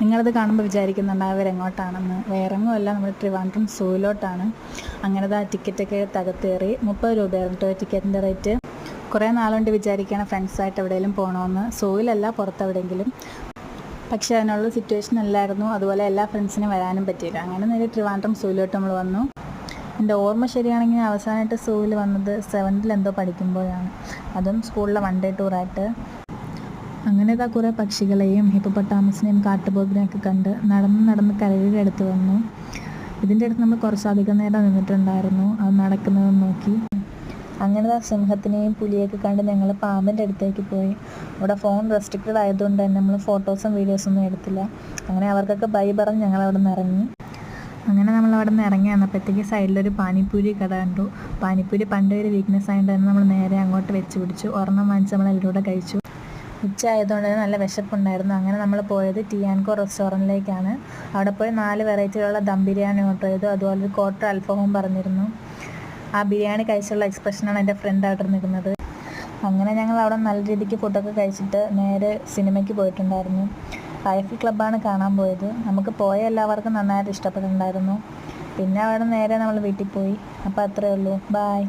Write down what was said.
നിങ്ങളത് കാണുമ്പോൾ വിചാരിക്കുന്നുണ്ടാവും ഇവരെങ്ങോട്ടാണെന്ന്. വേറെങ്ങുമല്ല, നമ്മൾ ട്രിവാൻഡ്രം സൂയിലോട്ടാണ്. അങ്ങനെ ആ ടിക്കറ്റൊക്കെ തകർത്തേറി. 30 രൂപയായിരുന്നു കേട്ടോ ടിക്കറ്റിൻ്റെ റേറ്റ്. കുറേ നാളുകൊണ്ട് വിചാരിക്കുകയാണ് ഫ്രണ്ട്സായിട്ട് എവിടെയെങ്കിലും പോകണമെന്ന്. സൂയിലല്ല, പുറത്തെവിടെയെങ്കിലും. പക്ഷേ അതിനുള്ള സിറ്റുവേഷൻ അല്ലായിരുന്നു. അതുപോലെ എല്ലാ ഫ്രണ്ട്സിനും വരാനും പറ്റിയില്ല. അങ്ങനെ നേരെ ട്രിവാൻഡ്രം സൂയിലോട്ട് നമ്മൾ വന്നു. എൻ്റെ ഓർമ്മ ശരിയാണെങ്കിൽ അവസാനമായിട്ട് സൂവിൽ വന്നത് 7th എന്തോ പഠിക്കുമ്പോഴാണ്. അതും സ്കൂളിലെ 1 ഡേ ടൂറായിട്ട്. അങ്ങനെ ഇതാ കുറേ പക്ഷികളെയും ഹിപ്പോപ്പൊട്ടാമസിനെയും കാട്ടുപോത്തിനെയൊക്കെ കണ്ട് നടന്ന് കരയുടെ അടുത്ത് വന്നു. ഇതിൻ്റെ അടുത്ത് നമ്മൾ കുറച്ചധികം നേരം നിന്നിട്ടുണ്ടായിരുന്നു, അത് നടക്കുന്നത് നോക്കി. അങ്ങനെ ആ സിംഹത്തിനെയും പുലിയൊക്കെ കണ്ട് ഞങ്ങൾ പാമ്പിൻ്റെ അടുത്തേക്ക് പോയി. അവിടെ ഫോൺ റെസ്ട്രിക്റ്റഡ് ആയതുകൊണ്ട് തന്നെ നമ്മൾ ഫോട്ടോസും വീഡിയോസൊന്നും എടുത്തില്ല. അങ്ങനെ അവർക്കൊക്കെ ബൈ പറഞ്ഞ് ഞങ്ങൾ അവിടെ നിന്ന് ഇറങ്ങി. അങ്ങനെ നമ്മൾ അവിടെ നിന്ന് ഇറങ്ങി വന്നപ്പോഴത്തേക്ക് സൈഡിലൊരു പാനിപ്പൂരി കട കണ്ടു. പാനിപ്പൂരി പണ്ടേ ഒരു വീക്ക്നെസ് ആയതുകൊണ്ട് തന്നെ നമ്മൾ നേരെ അങ്ങോട്ട് വെച്ച് പിടിച്ചു. ഒരെണ്ണം വാങ്ങിച്ച് നമ്മൾ അതിലൂടെ കഴിച്ചു. ഉച്ച ആയതുകൊണ്ട് തന്നെ നല്ല വിശപ്പുണ്ടായിരുന്നു. അങ്ങനെ നമ്മൾ പോയത് ടിയാൻകോ റെസ്റ്റോറൻറ്റിലേക്കാണ്. അവിടെ പോയി 4 വെറൈറ്റിയിലുള്ള ദം ബിരിയാണി ഓർഡർ ചെയ്തു. അതുപോലെ ഒരു ക്വാർട്ടർ അൽഫാമും പറഞ്ഞിരുന്നു. ആ ബിരിയാണി കഴിച്ചുള്ള എക്സ്പ്രഷനാണ് എൻ്റെ ഫ്രണ്ട് അവിടെ നിൽക്കുന്നത്. അങ്ങനെ ഞങ്ങൾ അവിടെ നല്ല രീതിക്ക് ഫുഡൊക്കെ കഴിച്ചിട്ട് നേരെ സിനിമയ്ക്ക് പോയിട്ടുണ്ടായിരുന്നു. റൈഫിൾ ക്ലബ്ബാണ് കാണാൻ പോയത്. നമുക്ക് പോയ എല്ലാവർക്കും നന്നായിട്ട് ഇഷ്ടപ്പെട്ടിട്ടുണ്ടായിരുന്നു. പിന്നെ അവിടെ നേരെ നമ്മൾ വീട്ടിൽ പോയി. അപ്പോൾ അത്രയേ ഉള്ളൂ. ബായ്.